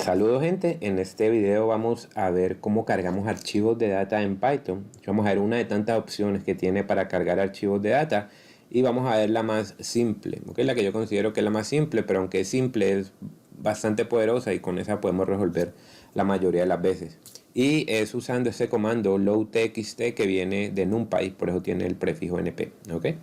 Saludos gente, en este video vamos a ver cómo cargamos archivos de data en Python. Vamos a ver una de tantas opciones que tiene para cargar archivos de data y vamos a ver la más simple, ¿okay? La que yo considero que es la más simple, pero aunque es simple es bastante poderosa y con esa podemos resolver la mayoría de las veces. Y es usando este comando loadtxt que viene de NumPy, por eso tiene el prefijo np, ¿okay?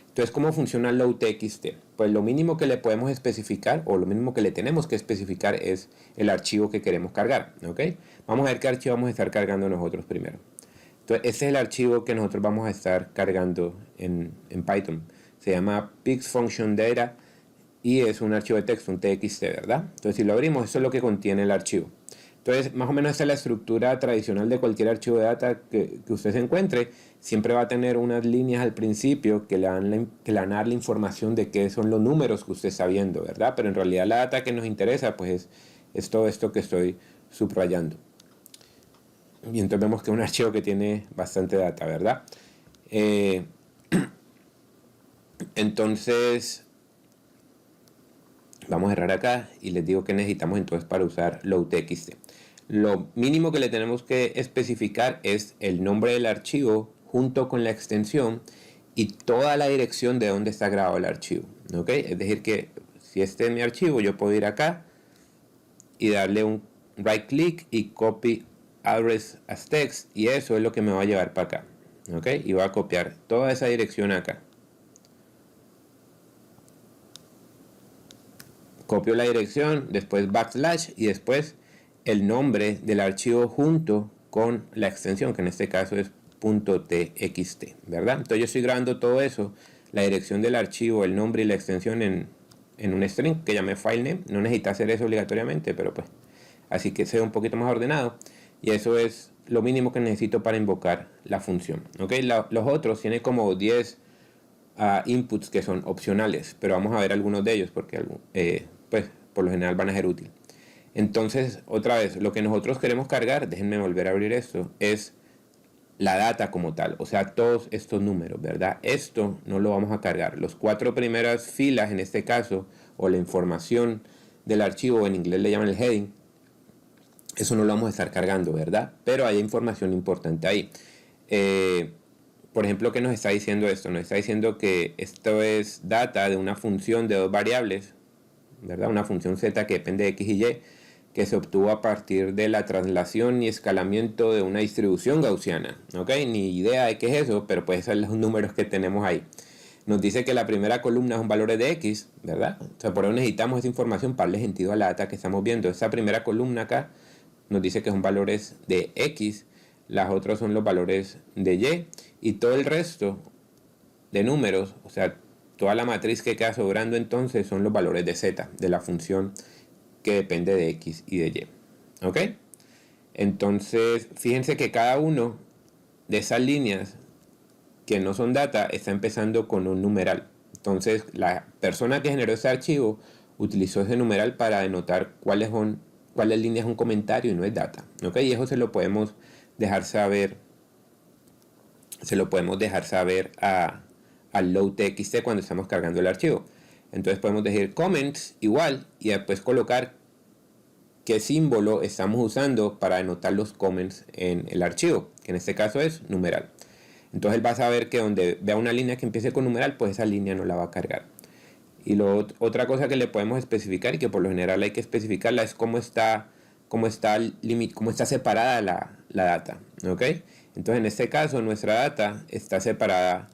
Entonces, ¿cómo funciona loadtxt? Pues lo mínimo que le podemos especificar o lo mínimo que le tenemos que especificar es el archivo que queremos cargar, ¿ok? Vamos a ver qué archivo vamos a estar cargando nosotros primero. Entonces, ese es el archivo que nosotros vamos a estar cargando en Python. Se llama pixfunctionData y es un archivo de texto, un txt, ¿verdad? Entonces, si lo abrimos, eso es lo que contiene el archivo. Entonces, más o menos esa es la estructura tradicional de cualquier archivo de data que usted se encuentre. Siempre va a tener unas líneas al principio que le van a dar la información de qué son los números que usted está viendo, ¿verdad? Pero en realidad la data que nos interesa, pues es todo esto que estoy subrayando. Y entonces vemos que es un archivo que tiene bastante data, ¿verdad? Entonces, vamos a cerrar acá y les digo que necesitamos entonces para usar loadtxt. Lo mínimo que le tenemos que especificar es el nombre del archivo junto con la extensión y toda la dirección de donde está grabado el archivo, ¿ok? Es decir que si este es mi archivo, yo puedo ir acá y darle un right click y copy address as text y eso es lo que me va a llevar para acá, ¿ok? Y va a copiar toda esa dirección acá. Copio la dirección, después backslash y después el nombre del archivo junto con la extensión, que en este caso es .txt, ¿verdad? Entonces yo estoy grabando todo eso, la dirección del archivo, el nombre y la extensión en un string que llamé filename. No necesita hacer eso obligatoriamente, pero pues así que sea un poquito más ordenado. Y eso es lo mínimo que necesito para invocar la función, ¿ok? Los otros tienen como 10 inputs que son opcionales, pero vamos a ver algunos de ellos porque pues por lo general van a ser útiles. Entonces, otra vez, lo que nosotros queremos cargar, déjenme volver a abrir esto, es la data como tal, o sea, todos estos números, ¿verdad? Esto no lo vamos a cargar. Los 4 primeras filas, en este caso, o la información del archivo, en inglés le llaman el heading, eso no lo vamos a estar cargando, ¿verdad? Pero hay información importante ahí. Por ejemplo, ¿qué nos está diciendo esto? Nos está diciendo que esto es data de una función de 2 variables, ¿verdad? Una función z que depende de x y y, que se obtuvo a partir de la traslación y escalamiento de una distribución gaussiana, ¿ok? Ni idea de qué es eso, pero pues esos son los números que tenemos ahí. Nos dice que la primera columna son valores de x, ¿verdad? O sea, por eso necesitamos esa información para darle sentido a la data que estamos viendo. Esa primera columna acá nos dice que son valores de x, las otras son los valores de y, y todo el resto de números, o sea, toda la matriz que queda sobrando entonces son los valores de z, de la función que depende de x y de y, ¿ok? Entonces, fíjense que cada uno de esas líneas que no son data está empezando con un numeral. Entonces, la persona que generó ese archivo utilizó ese numeral para denotar cuáles líneas son un comentario y no es data, ¿ok? Y eso se lo podemos dejar saber, al loadtxt cuando estamos cargando el archivo. Entonces podemos decir comments igual y después colocar qué símbolo estamos usando para denotar los comments en el archivo, que en este caso es numeral. Entonces él va a saber que donde vea una línea que empiece con numeral, pues esa línea no la va a cargar. Y otra cosa que le podemos especificar, y que por lo general hay que especificarla, es cómo está separada la data, ¿ok? Entonces en este caso nuestra data está separada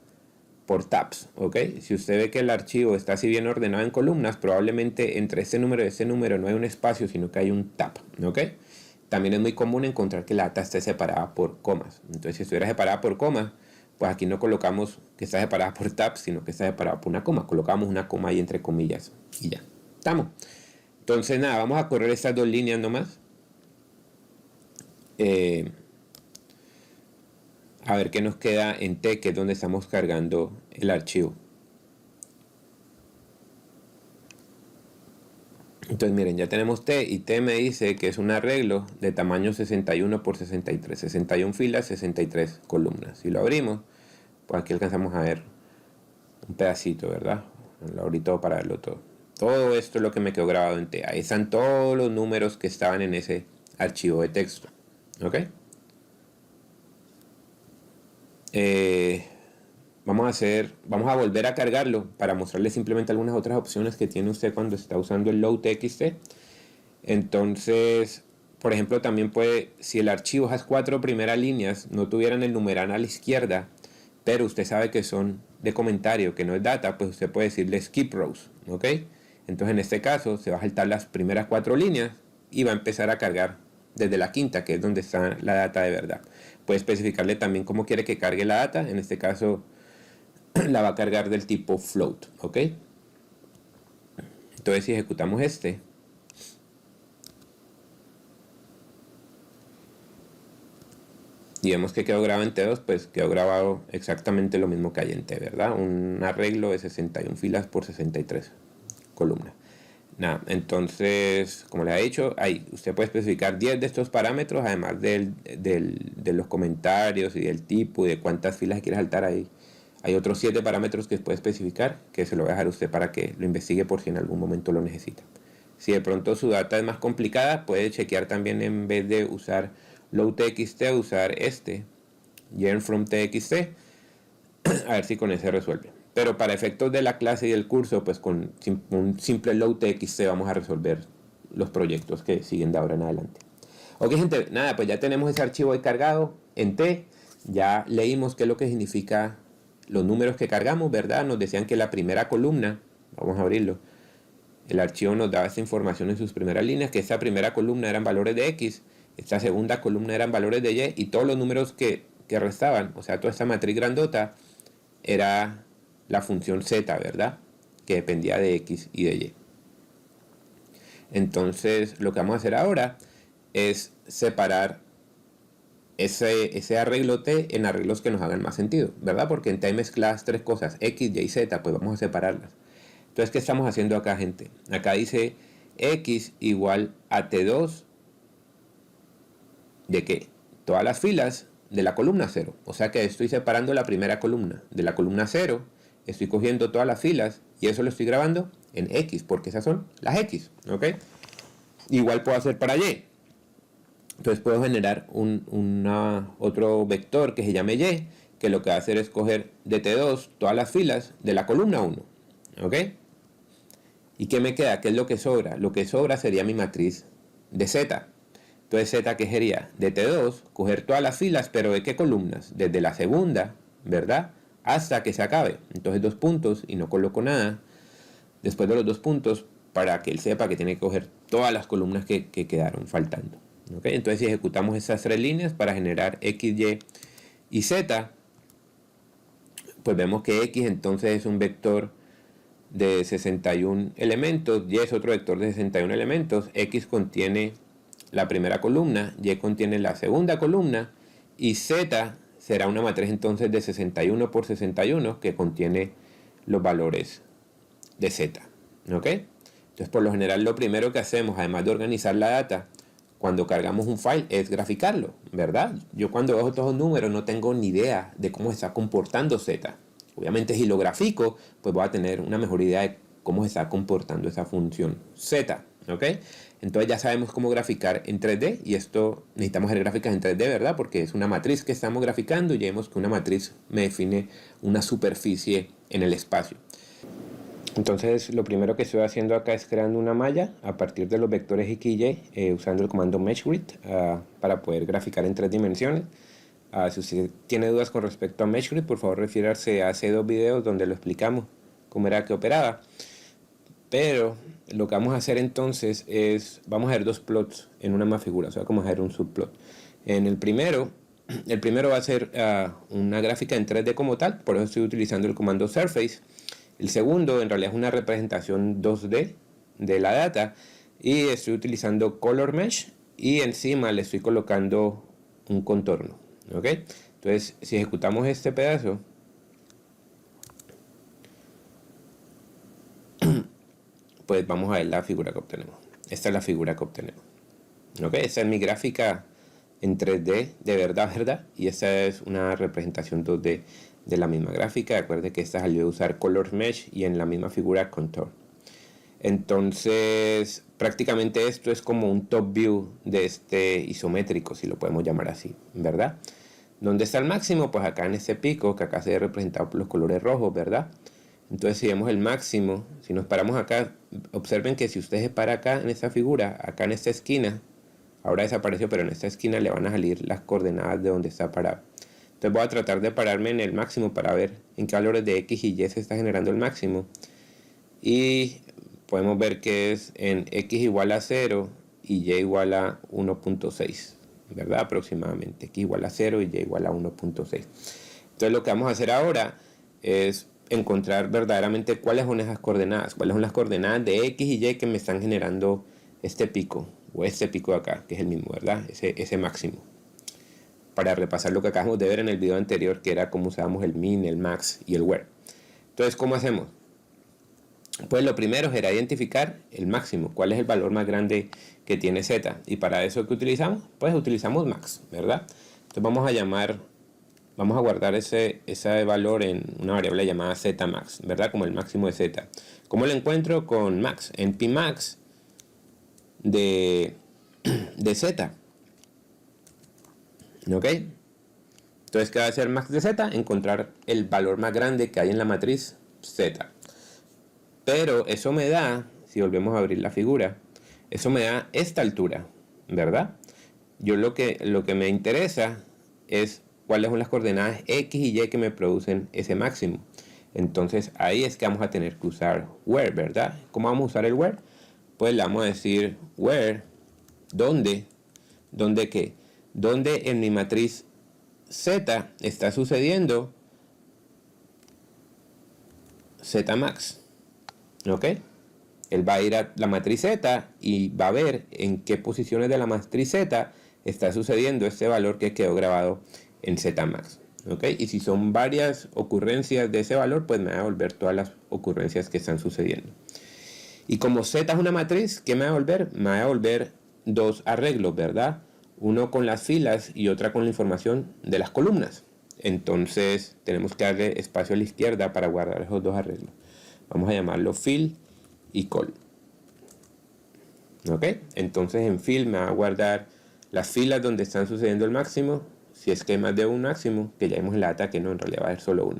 por tabs, ¿ok? Si usted ve que el archivo está así bien ordenado en columnas, probablemente entre este número y este número no hay un espacio, sino que hay un tab, ¿ok? También es muy común encontrar que la data esté separada por comas. Entonces si estuviera separada por comas, pues aquí no colocamos que está separada por tabs, sino que está separada por una coma. Colocamos una coma ahí entre comillas y ya. Estamos. Entonces nada, vamos a correr estas dos líneas nomás. A ver qué nos queda en T, que es donde estamos cargando el archivo. Entonces miren, ya tenemos T y T me dice que es un arreglo de tamaño 61 por 63, 61 filas, 63 columnas. Si lo abrimos, pues aquí alcanzamos a ver un pedacito, ¿verdad? Lo abrí todo para verlo todo. Todo esto es lo que me quedó grabado en T. Ahí están todos los números que estaban en ese archivo de texto. ¿Ok? Vamos a volver a cargarlo para mostrarle simplemente algunas otras opciones que tiene usted cuando está usando el load.txt. Entonces, por ejemplo, también puede, si el archivo, esas 4 primeras líneas no tuvieran el numeral a la izquierda, pero usted sabe que son de comentario, que no es data, pues usted puede decirle skip rows, ¿ok? Entonces en este caso se va a saltar las primeras 4 líneas y va a empezar a cargar desde la quinta, que es donde está la data de verdad. Puede especificarle también cómo quiere que cargue la data, en este caso la va a cargar del tipo float, ¿ok? Entonces si ejecutamos este, y vemos que quedó grabado en T2, pues quedó grabado exactamente lo mismo que hay en T, ¿verdad? Un arreglo de 61 filas por 63 columnas. Nada, entonces, como les he dicho, ahí usted puede especificar 10 de estos parámetros, además de los comentarios y del tipo y de cuántas filas quiere saltar ahí. Hay otros 7 parámetros que puede especificar, que se lo voy a dejar a usted para que lo investigue por si en algún momento lo necesita. Si de pronto su data es más complicada, puede chequear también, en vez de usar load.txt, usar learn from txt, a ver si con ese resuelve. Pero para efectos de la clase y del curso, pues con un simple load.txt vamos a resolver los proyectos que siguen de ahora en adelante. Ok, gente, nada, pues ya tenemos ese archivo ahí cargado en T. Ya leímos qué es lo que significa los números que cargamos, ¿verdad? Nos decían que la primera columna, vamos a abrirlo, el archivo nos daba esta información en sus primeras líneas, que esta primera columna eran valores de X, esta segunda columna eran valores de Y, y todos los números que restaban, o sea, toda esta matriz grandota, era la función Z, ¿verdad? Que dependía de X y de Y. Entonces, lo que vamos a hacer ahora es separar ese arreglo T en arreglos que nos hagan más sentido, ¿verdad? Porque en T hay mezcladas 3 cosas, X, Y y Z, pues vamos a separarlas. Entonces, ¿qué estamos haciendo acá, gente? Acá dice X igual a T2 de qué? Todas las filas de la columna 0. O sea que estoy separando la primera columna de la columna 0, estoy cogiendo todas las filas y eso lo estoy grabando en X, porque esas son las X, ¿ok? Igual puedo hacer para Y. Entonces puedo generar otro vector que se llame Y, que lo que va a hacer es coger de T2 todas las filas de la columna 1, ¿ok? ¿Y qué me queda? ¿Qué es lo que sobra? Lo que sobra sería mi matriz de Z. Entonces Z, ¿qué sería? De T2, coger todas las filas, pero ¿de qué columnas? Desde la segunda, ¿verdad? Hasta que se acabe. Entonces 2 puntos y no coloco nada después de los 2 puntos para que él sepa que tiene que coger todas las columnas que quedaron faltando. ¿Okay? Entonces si ejecutamos esas 3 líneas para generar X, Y y Z, pues vemos que X entonces es un vector de 61 elementos, Y es otro vector de 61 elementos, X contiene la primera columna, Y contiene la segunda columna y Z será una matriz entonces de 61 por 61 que contiene los valores de Z. ¿Ok? Entonces por lo general lo primero que hacemos, además de organizar la data, cuando cargamos un file es graficarlo, ¿verdad? Yo cuando veo todos los números no tengo ni idea de cómo se está comportando Z. Obviamente si lo grafico, pues voy a tener una mejor idea de cómo se está comportando esa función Z, ¿ok? Entonces ya sabemos cómo graficar en 3D y esto necesitamos hacer gráficas en 3D, ¿verdad? Porque es una matriz que estamos graficando y ya vemos que una matriz me define una superficie en el espacio. Entonces lo primero que estoy haciendo acá es creando una malla a partir de los vectores X y Y usando el comando meshgrid para poder graficar en 3 dimensiones. Si usted tiene dudas con respecto a meshgrid, por favor refiérase a hace 2 videos donde lo explicamos cómo era que operaba. Pero lo que vamos a hacer entonces es, vamos a ver 2 plots en una misma figura, o sea, vamos a ver un subplot. En el primero va a ser una gráfica en 3D como tal, por eso estoy utilizando el comando surface. El segundo en realidad es una representación 2D de la data y estoy utilizando color mesh y encima le estoy colocando un contorno, ¿ok? Entonces si ejecutamos este pedazo, pues vamos a ver la figura que obtenemos. Esta es la figura que obtenemos, ¿ok? Esta es mi gráfica en 3D de verdad, y esta es una representación 2D de la misma gráfica. Recuerde que esta salió de usar color mesh y en la misma figura contour. Entonces, prácticamente esto es como un top view de este isométrico, si lo podemos llamar así, ¿verdad? ¿Dónde está el máximo? Pues acá en este pico, que acá se ve representado por los colores rojos, ¿verdad? Entonces, si vemos el máximo, si nos paramos acá, observen que si usted se para acá en esta figura, acá en esta esquina, ahora desapareció, pero en esta esquina le van a salir las coordenadas de donde está parado. Entonces voy a tratar de pararme en el máximo para ver en qué valores de X y Y se está generando el máximo. Y podemos ver que es en X igual a 0 y Y igual a 1.6, ¿verdad? Aproximadamente. X igual a 0 y Y igual a 1.6. Entonces lo que vamos a hacer ahora es encontrar verdaderamente cuáles son esas coordenadas, cuáles son las coordenadas de X y Y que me están generando este pico, o este pico de acá, que es el mismo, ¿verdad? Ese máximo. Para repasar lo que acabamos de ver en el video anterior, que era cómo usábamos el min, el max y el where. Entonces, ¿cómo hacemos? Pues lo primero será identificar el máximo, cuál es el valor más grande que tiene z. Y para eso, ¿qué utilizamos? Pues utilizamos max, ¿verdad? Entonces vamos a guardar ese valor en una variable llamada zmax, ¿verdad? Como el máximo de z. ¿Cómo lo encuentro? Con max, en pmax de z. ¿Ok? Entonces, ¿qué va a hacer max de z? Encontrar el valor más grande que hay en la matriz z. Pero eso me da, si volvemos a abrir la figura, eso me da esta altura, ¿verdad? Yo lo que me interesa es cuáles son las coordenadas X y Y que me producen ese máximo. Entonces ahí es que vamos a tener que usar where, ¿verdad? ¿Cómo vamos a usar el where? Pues le vamos a decir where, ¿dónde qué? Donde en mi matriz Z está sucediendo Zmax. ¿Ok? Él va a ir a la matriz Z y va a ver en qué posiciones de la matriz Z está sucediendo este valor que quedó grabado en Zmax. ¿Ok? Y si son varias ocurrencias de ese valor, pues me va a devolver todas las ocurrencias que están sucediendo. Y como Z es una matriz, ¿qué me va a devolver? Me va a devolver dos arreglos, ¿verdad? Uno con las filas y otra con la información de las columnas. Entonces tenemos que darle espacio a la izquierda para guardar esos dos arreglos. Vamos a llamarlo fill y call. ¿Ok? Entonces en fill me va a guardar las filas donde están sucediendo el máximo, si es que hay más de un máximo, que ya vimos en la data que no, en realidad va a haber solo uno.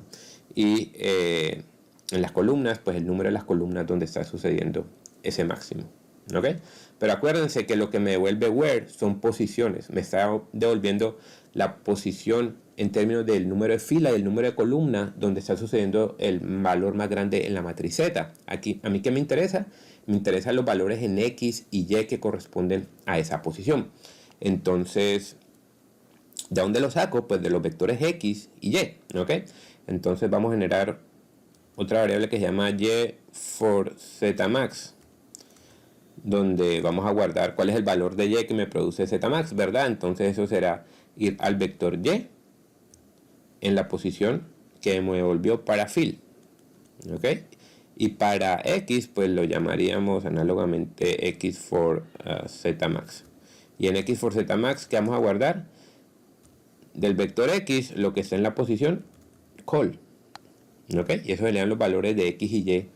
Y en las columnas, pues el número de las columnas donde está sucediendo ese máximo. ¿Ok? Pero acuérdense que lo que me devuelve where son posiciones. Me está devolviendo la posición en términos del número de fila y el número de columna donde está sucediendo el valor más grande en la matriz Z. Aquí, ¿a mí qué me interesa? Me interesan los valores en X y Y que corresponden a esa posición. Entonces, ¿de dónde lo saco? Pues de los vectores X y Y. ¿Ok? Entonces vamos a generar otra variable que se llama Y for Zmax, donde vamos a guardar cuál es el valor de Y que me produce Zmax, ¿verdad? Entonces eso será ir al vector Y en la posición que me devolvió para fill, ¿ok? Y para X, pues lo llamaríamos análogamente X for Zmax. Y en X for Zmax, ¿qué vamos a guardar? Del vector X, lo que está en la posición call, ¿ok? Y eso serían los valores de X y Y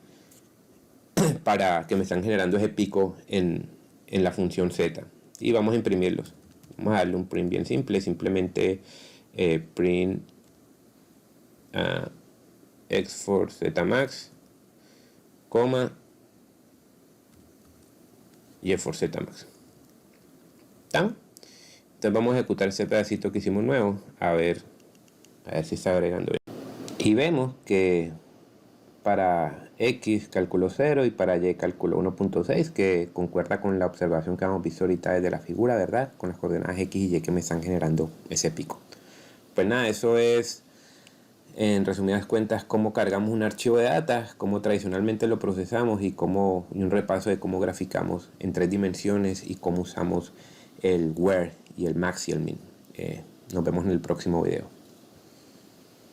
para que me están generando ese pico en la función Z. Y vamos a imprimirlos. Vamos a darle un print bien simple, simplemente print X for Zmax, coma, Y for Zmax. ¿Estamos? Entonces vamos a ejecutar ese pedacito que hicimos nuevo, a ver si está agregando bien. Y vemos que para X calculo 0 y para Y calculo 1.6, que concuerda con la observación que hemos visto ahorita desde la figura, ¿verdad? Con las coordenadas X y Y que me están generando ese pico. Pues nada, eso es, en resumidas cuentas, cómo cargamos un archivo de datos, cómo tradicionalmente lo procesamos y un repaso de cómo graficamos en 3 dimensiones y cómo usamos el where y el max y el min. Nos vemos en el próximo video.